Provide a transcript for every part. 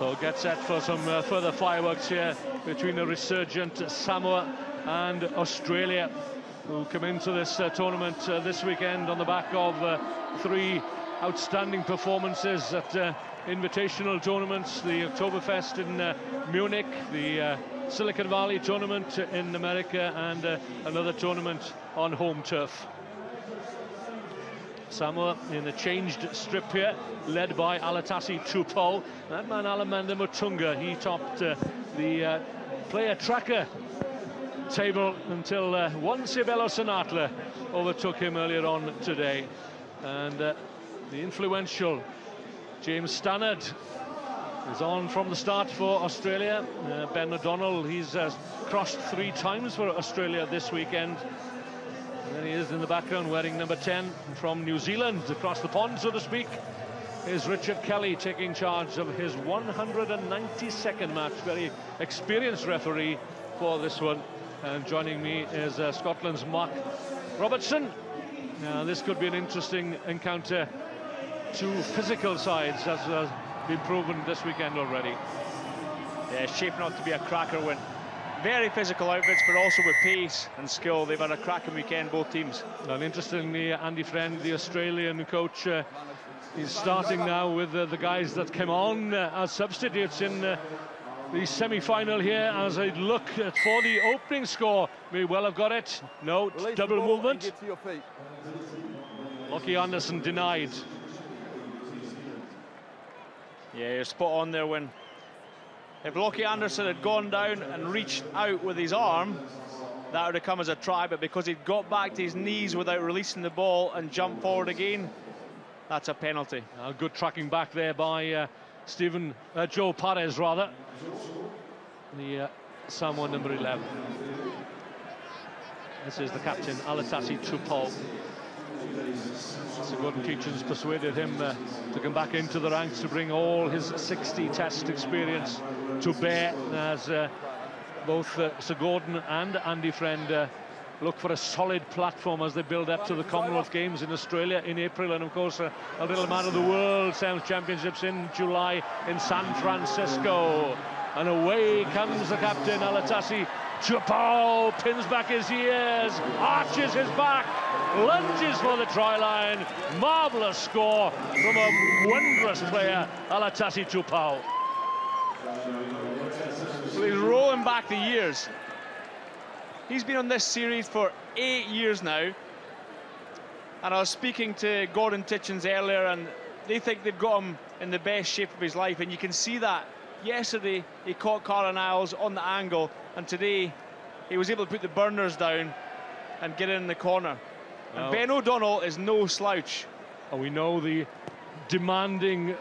So get set for some further fireworks here between a resurgent Samoa and Australia, who come into this tournament this weekend on the back of 3 outstanding performances at invitational tournaments: the Oktoberfest in Munich, the Silicon Valley tournament in America, and another tournament on home turf. Samoa in a changed strip here, led by Alatasi Tupou. That man Alamanda Mutunga, he topped the player tracker table until one Sibelo Sinatla overtook him earlier on today. And the influential James Stannard is on from the start for Australia. Ben O'Donnell, he's crossed 3 times for Australia this weekend. And there he is in the background wearing number 10 from New Zealand, across the pond, so to speak, is Richard Kelly taking charge of his 192nd match. Very experienced referee for this one. And joining me is Scotland's Mark Robertson. Now, this could be an interesting encounter. 2 physical sides, as has been proven this weekend already. Yeah, shaping up to be a cracker win. Very physical outfits, but also with pace and skill. They've had a cracking weekend, both teams. And interestingly, Andy Friend, the Australian coach, he's starting now with the guys that came on as substitutes in the semi-final here. As I look for the opening score, may well have got it. No, double movement. Lockie Anderson denied. Yeah, you're spot on there, Win. If Lockie Anderson had gone down and reached out with his arm, that would have come as a try, but because he'd got back to his knees without releasing the ball and jumped forward again, that's a penalty. Good tracking back there by Joe Perez, rather. The Samoa number 11. This is the captain, Alatasi Tupou. So Gordon Keachan's persuaded him to come back into the ranks to bring all his 60 test experience to bear, as both Sir Gordon and Andy Friend look for a solid platform as they build up to the Commonwealth Games in Australia in April, and of course a little man of the world Sevens Championships in July in San Francisco. And away comes the captain, Alatasi Tupou, pins back his ears, arches his back, lunges for the try line. Marvellous score from a wondrous player, Alatasi Tupou. Well, he's rolling back the years. He's been on this series for 8 years now. And I was speaking to Gordon Tietjens earlier, and they think they've got him in the best shape of his life, and you can see that. Yesterday, he caught Cara Niles on the angle, and today, he was able to put the burners down and get in the corner. And Ben O'Donnell is no slouch. We know the demanding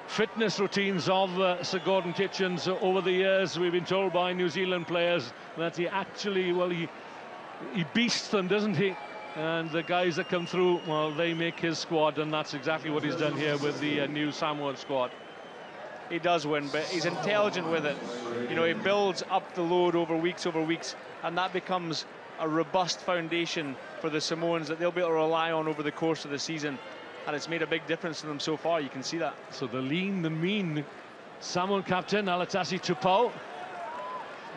fitness routines of Sir Gordon Tietjens over the years. We've been told by New Zealand players that he actually, well, he beasts them, doesn't he? And the guys that come through, well, they make his squad, and that's exactly what he's done here with the new Samoan squad. He does win, but he's intelligent with it. You know, he builds up the load over weeks, and that becomes a robust foundation for the Samoans that they'll be able to rely on over the course of the season. And it's made a big difference to them so far, you can see that. So the lean, the mean Samoan captain, Alatasi Tupou,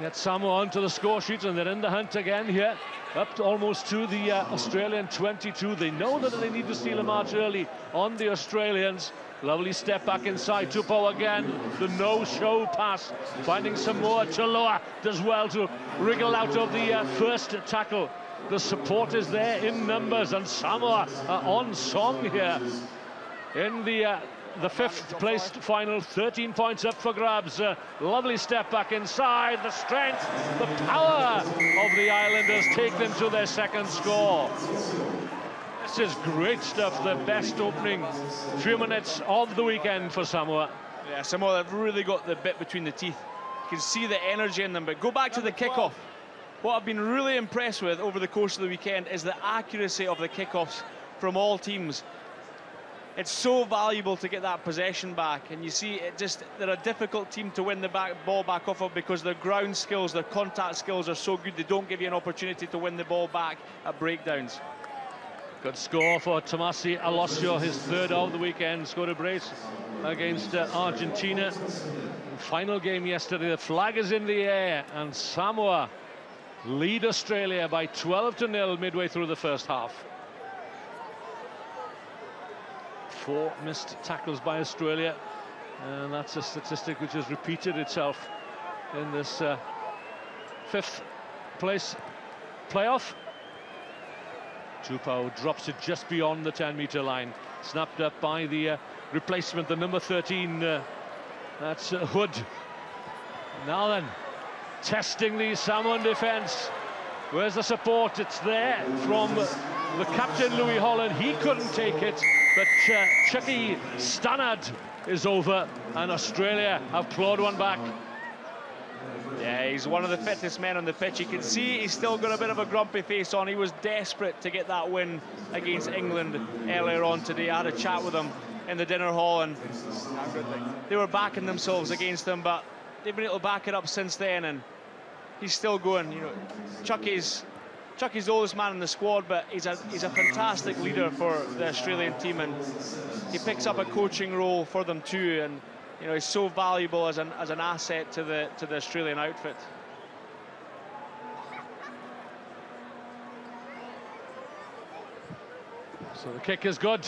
gets Samoa onto the score sheet, and they're in the hunt again here, up to almost to the Australian 22. They know that they need to steal a march early on the Australians. Lovely step back inside, Tupou again, the no-show pass, finding Samoa Chaloa does well to wriggle out of the first tackle. The support is there in numbers, and Samoa are on song here in the 5th placed final. 13 points up for grabs. Lovely step back inside. The strength, the power of the Islanders take them to their 2nd score. This is great stuff. The best opening few minutes of the weekend for Samoa. Yeah, Samoa have really got the bit between the teeth. You can see the energy in them, but go back to the kickoff. What I've been really impressed with over the course of the weekend is the accuracy of the kickoffs from all teams. It's so valuable to get that possession back, and you see they're a difficult team to win the ball back off of, because their ground skills, their contact skills are so good, they don't give you an opportunity to win the ball back at breakdowns. Good score for Tomasi Alosio, his third of the weekend. Scored a brace against Argentina. Final game yesterday, the flag is in the air, and Samoa lead Australia by 12-0 midway through the first half. 4 missed tackles by Australia, and that's a statistic which has repeated itself in this 5th place playoff. Tupou drops it just beyond the 10-meter line, snapped up by the replacement, the number 13, that's Hood. Now then, testing the Samoan defence. Where's the support? It's there from the captain, Louis Holland. He couldn't take it, but Chucky Stannard is over, and Australia have clawed one back. Yeah, he's one of the fittest men on the pitch. You can see he's still got a bit of a grumpy face on. He was desperate to get that win against England earlier on today. I had a chat with him in the dinner hall, and they were backing themselves against him, but they've been able to back it up since then, and he's still going. You know, Chucky's the oldest man in the squad, but he's a fantastic leader for the Australian team, and he picks up a coaching role for them too, and you know, he's so valuable as an asset to the Australian outfit. So the kick is good.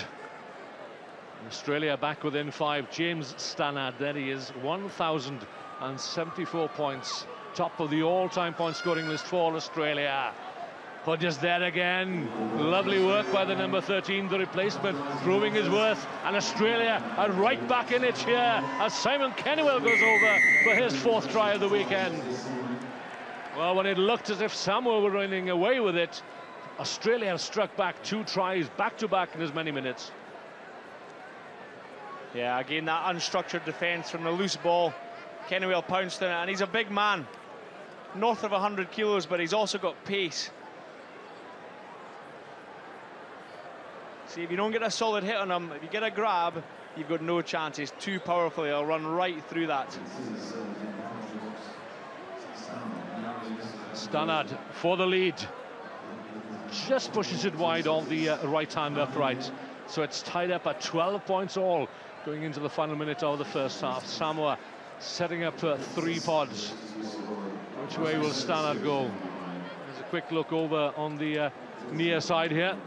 Australia back within 5. James Stannard, there he is, 1,074 points, top of the all-time point scoring list for Australia. Hood is there again. Lovely work by the number 13, the replacement, proving his worth. And Australia are right back in it here as Simon Kenwell goes over for his 4th try of the weekend. Well, when it looked as if Samoa were running away with it, Australia have struck back 2 tries back-to-back in as many minutes. Yeah, again, that unstructured defence from the loose ball. Kenwell pounced on it, and he's a big man. North of 100 kilos, but he's also got pace. See, if you don't get a solid hit on him, if you get a grab, you've got no chance. He's too powerful. He'll run right through that. Stannard for the lead. Just pushes it wide on the right hand upright. So it's tied up at 12 points all going into the final minute of the first half. Samoa setting up 3 pods. Which way will Stannard go? There's a quick look over on the near side here.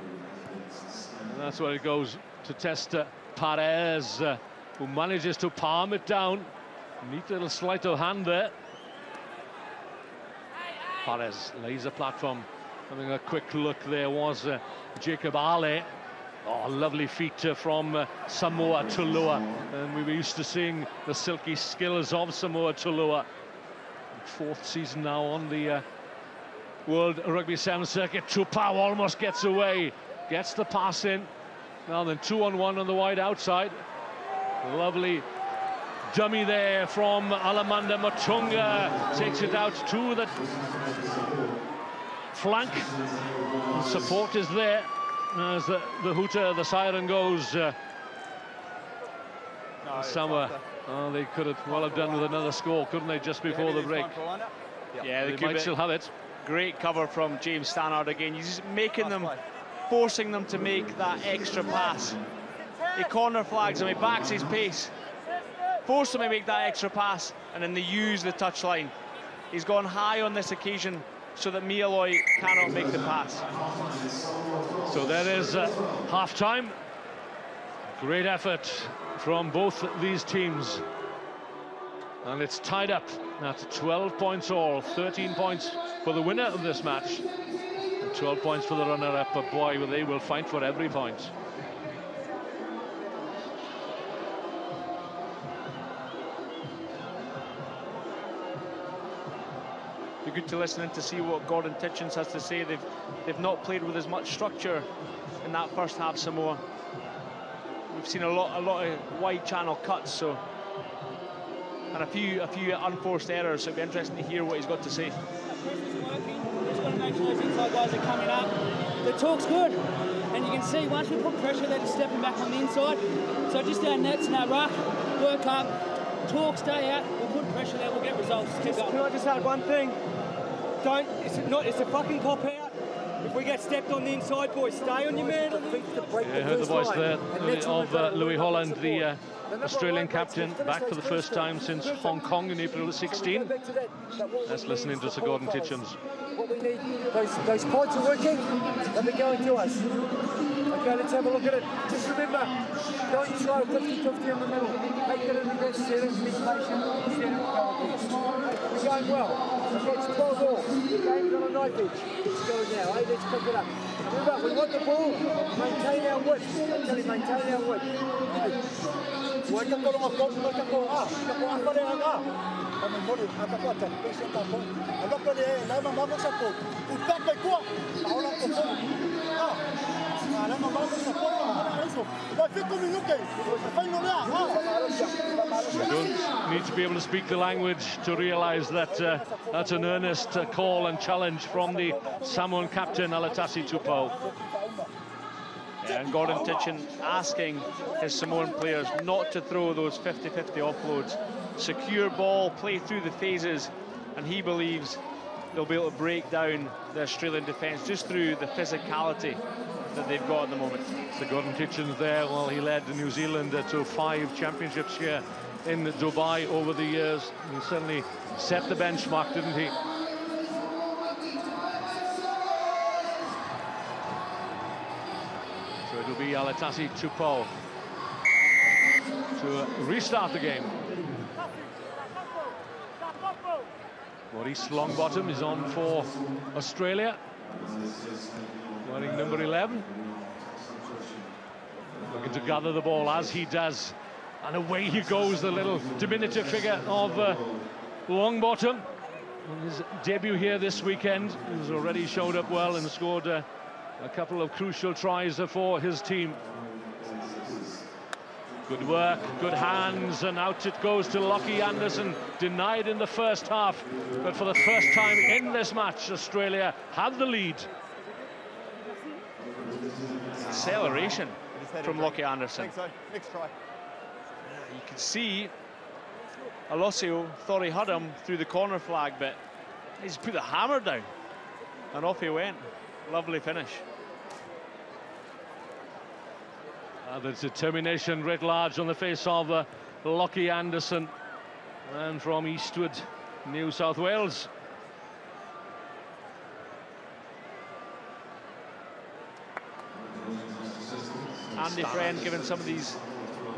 And that's where it goes to test Perez, who manages to palm it down. Neat little sleight of hand there. Perez lays a platform. Having a quick look there was Jacob Ale. Oh, lovely feet from Samoa Tulua. And we were used to seeing the silky skills of Samoa Tulua. 4th season now on the World Rugby 7 circuit. Tupou almost gets away. Gets the pass in. Now then, 2-on-1 on the wide outside. Lovely dummy there from Alamanda Matunga. Takes it out to the flank. Support is there as the hooter, the siren goes. Samoa, they could have well have done with another score, couldn't they, just before the break? Yeah, they might still have it. Great cover from James Stannard again. He's just making them, forcing them to make that extra pass. He corner flags him, he backs his pace, force them to make that extra pass, and then they use the touchline. He's gone high on this occasion so that Mialoi cannot make the pass. So there is half-time. Great effort from both these teams. And it's tied up at 12 points all. 13 points for the winner of this match. And 12 points for the runner-up. But boy, they will fight for every point. Be good to listen in to see what Gordon Titchens has to say. They've not played with as much structure in that first half, Samoa. We've seen a lot of wide channel cuts, so, and a few unforced errors. So it'll be interesting to hear what he's got to say. Just got to make sure those inside guys are coming up. The talk's good, and you can see once we put pressure, they're just stepping back on the inside. So just our nets and our ruck, work up, talk, stay out. We'll put pressure there. We'll get results. Keep going. Can I just add one thing? It's a fucking cop out. If we get stepped on the inside, boys, stay on your man. Yeah, heard the voice there of Louis Holland, the Australian captain, back for the first time since Hong Kong in April 16. Let's listen into Sir Gordon Kitchens. What we need, those pods are working, and they're going to us. Okay, let's have a look at it. Just remember, don't slow 50-50 in the middle. Make it in the best setting, be patient, set it, go again. We're going well. Okay, it's 12 all. The game's on a knife edge. It's going now, hey? Let's pick it up. Remember, we want the ball. Maintain our width. I'm telling you, maintain our width. You don't need to be able to speak the language to realise that that's an earnest call and challenge from the Samoan captain, Alatasi Tupou. Yeah, and Gordon Titchen asking his Samoan players not to throw those 50-50 offloads. Secure ball, play through the phases, and he believes they'll be able to break down the Australian defence just through the physicality that they've got at the moment. So Gordon Kitchens there, well, he led New Zealand to 5 championships here in Dubai over the years. He certainly set the benchmark, didn't he? So it'll be Alatasi Tupou to restart the game. Maurice Longbottom is on for Australia, wearing number 11. Looking to gather the ball as he does. And away he goes, the little diminutive figure of Longbottom. On his debut here this weekend, he's already showed up well and scored a couple of crucial tries for his team. Good work, good hands, and out it goes to Lockie Anderson. Denied in the first half, but for the first time in this match, Australia have the lead. Acceleration from Lockie Anderson. Next try. You can see Alosio thought he had him through the corner flag, but he's put the hammer down, and off he went. Lovely finish. There's determination writ large on the face of Lockie Anderson, and from Eastwood, New South Wales. Andy Friend giving some of these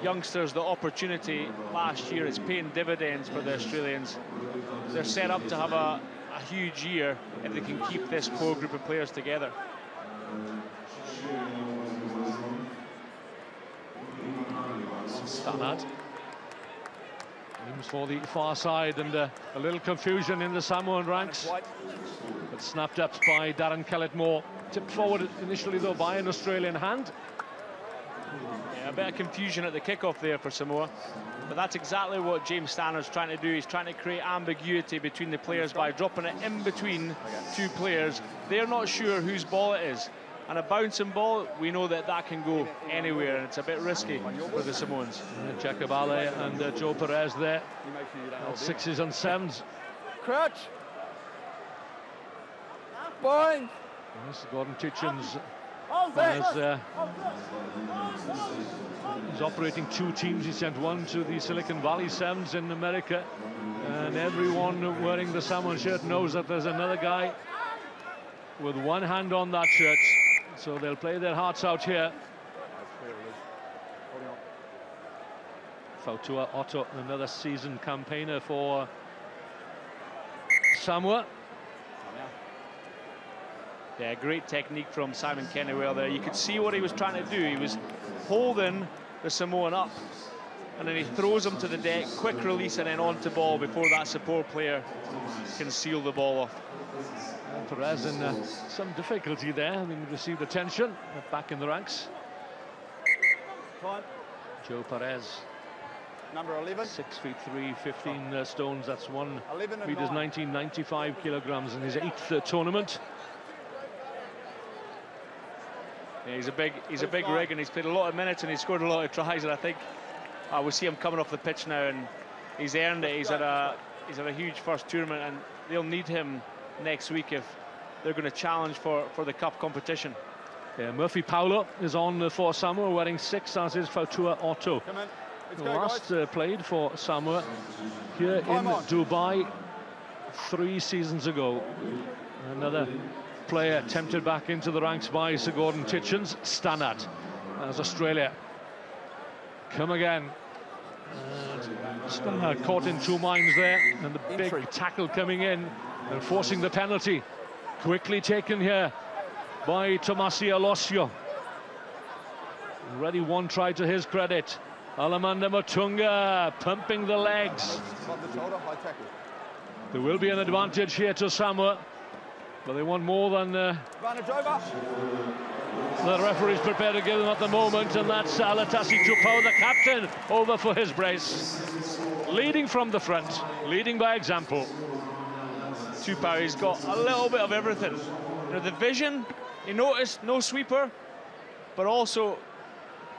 youngsters the opportunity last year. It's paying dividends for the Australians. They're set up to have a huge year if they can keep this core group of players together. Stannard aims for the far side, and a little confusion in the Samoan ranks, but snapped up by Darren Kellett-Moore. Tipped forward initially though by an Australian hand. Yeah, a bit of confusion at the kickoff there for Samoa, but that's exactly what James Stannard's trying to do. He's trying to create ambiguity between the players by dropping it in between two players. They're not sure whose ball it is, and a bouncing ball, we know that that can go anywhere, and it's a bit risky for the Samoans. Chakabale and Joe Perez there, 6s and 7s. Crouch. Fine. Yes, Gordon Titchens he's operating 2 teams. He sent one to the Silicon Valley Sevens in America, and everyone wearing the Samoan shirt knows that there's another guy with one hand on that shirt, so they'll play their hearts out here. Fautua Otto, another seasoned campaigner for Samoa. Yeah, great technique from Simon Kennewell there. You could see what he was trying to do. He was holding the Samoan up, and then he throws him to the deck, quick release, and then onto ball before that support player can seal the ball off. And Perez in some difficulty there, having received attention, back in the ranks. Time. Joe Perez. Number 11. 6'3", 15 stones. That's 1 11 and meters 9. 1995 kilograms in his 8th tournament. Yeah, he's a big rig, and he's played a lot of minutes, and he's scored a lot of tries, and I think we see him coming off the pitch now, and he's earned it. He's had a huge first tournament, and they'll need him next week if they're going to challenge for the cup competition. Yeah, Murphy Paulo is on for Samoa, wearing 6, as is Fautua Otto. Come in. Let's go, Last guys. played for Samoa here Time in on. Dubai 3 seasons ago. Another player tempted back into the ranks by Sir Gordon Titchens, Stannard, as Australia come again. Stannard caught in 2 minds there, and the big tackle coming in and forcing the penalty. Quickly taken here by Tomasi Alosio. Already 1 try to his credit. Alamanda Matunga pumping the legs. Got the shoulder, high tackle. There will be an advantage here to Samoa, but they want more than Advantage over. the referee's prepared to give them at the moment, and that's Alatasi Tupou, the captain, over for his brace. Leading from the front, leading by example. Tupou, he's got a little bit of everything. You know, the vision, you notice, no sweeper, but also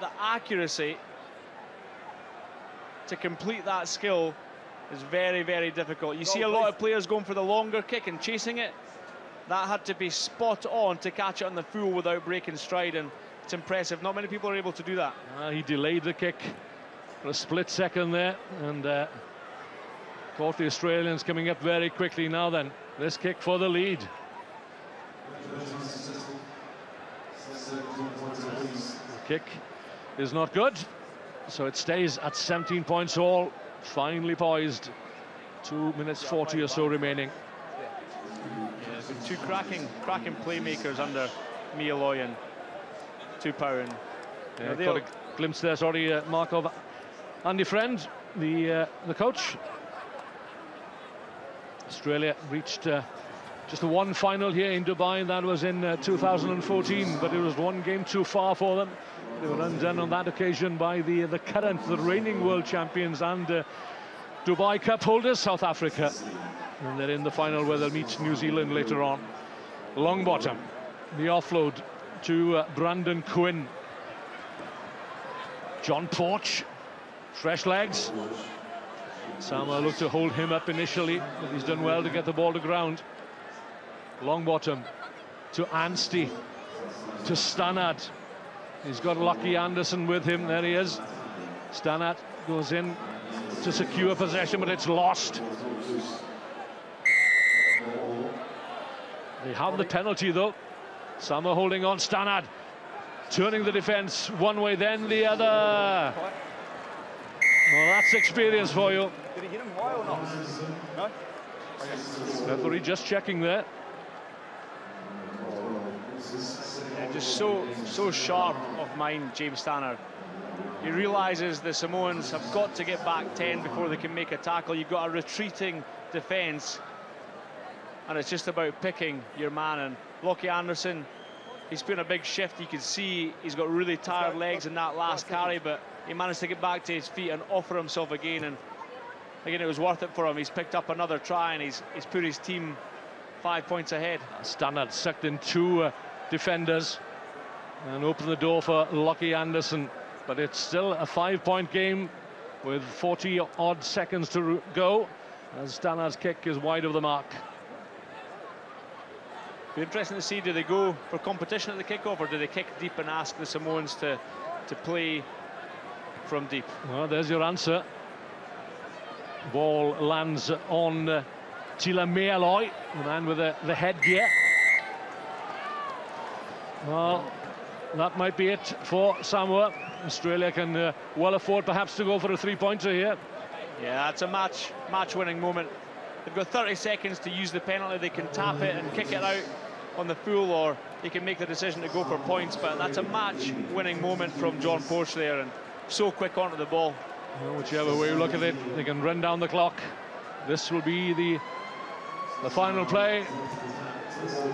the accuracy to complete that skill is very, very difficult. You see a lot of players going for the longer kick and chasing it. That had to be spot on to catch it on the full without breaking stride, and it's impressive. Not many people are able to do that. He delayed the kick for a split second there, and caught the Australians coming up very quickly. Now then, this kick for the lead. The kick is not good, so it stays at 17 points all, finely poised. 2 minutes 40 or so remaining. Yeah, been 2 cracking playmakers under Mialoy and Tupou. And Yeah, got a glimpse there, sorry, Mark, of Andy Friend, the coach. Australia reached just the 1 final here in Dubai, and that was in 2014, but it was 1 game too far for them. They were undone on that occasion by the reigning world champions and Dubai Cup holders, South Africa. And they're in the final where they'll meet New Zealand later on. Long bottom, the offload to Brandon Quinn. John Porch, fresh legs. Samoa looked to hold him up initially, but he's done well to get the ball to ground. Long bottom to Anstey, to Stannard. He's got Lockie Anderson with him. There he is. Stannard goes in to secure possession, but it's lost. They have the penalty though. Samoa holding on. Stannard turning the defence one way, then the other. Well, that's experience for you. Did he hit him high or not? No? Okay. Referee just checking there. Yeah, just so sharp of mind, James Stannard. He realises the Samoans have got to get back 10 before they can make a tackle. You've got a retreating defence, and it's just about picking your man. And Lockie Anderson, he's put in a big shift. You can see he's got really tired legs in that last carry, but he managed to get back to his feet and offer himself again. And again, it was worth it for him. He's picked up another try, and he's put his team 5 points ahead. Stannard sucked in 2 defenders and opened the door for Lockie Anderson. But it's still a 5-point game with 40-odd seconds to go, as Stannard's kick is wide of the mark. Be interesting to see, do they go for competition at the kickoff, or do they kick deep and ask the Samoans to play from deep? Well, there's your answer. Ball lands on Tila Mialoy, the man with the headgear. Well, that might be it for Samoa. Australia can well afford perhaps to go for a 3-pointer here. Yeah, it's a match-winning moment. They've got 30 seconds to use the penalty. They can tap it and kick it out on the full, or they can make the decision to go for points. But that's a match-winning moment from John Porch there, and so quick onto the ball. Well, whichever way you look at it, they can run down the clock. This will be the final play.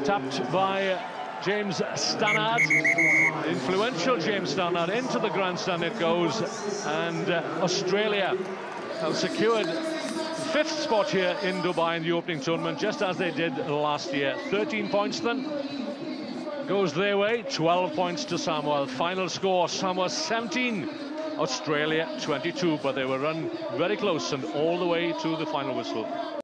Tapped by James Stannard, influential James Stannard. Into the grandstand it goes, and Australia have secured 5th spot here in Dubai in the opening tournament, just as they did last year. 13 points then goes their way, 12 points to Samoa. Final score, Samoa 17, Australia 22, but they were run very close and all the way to the final whistle.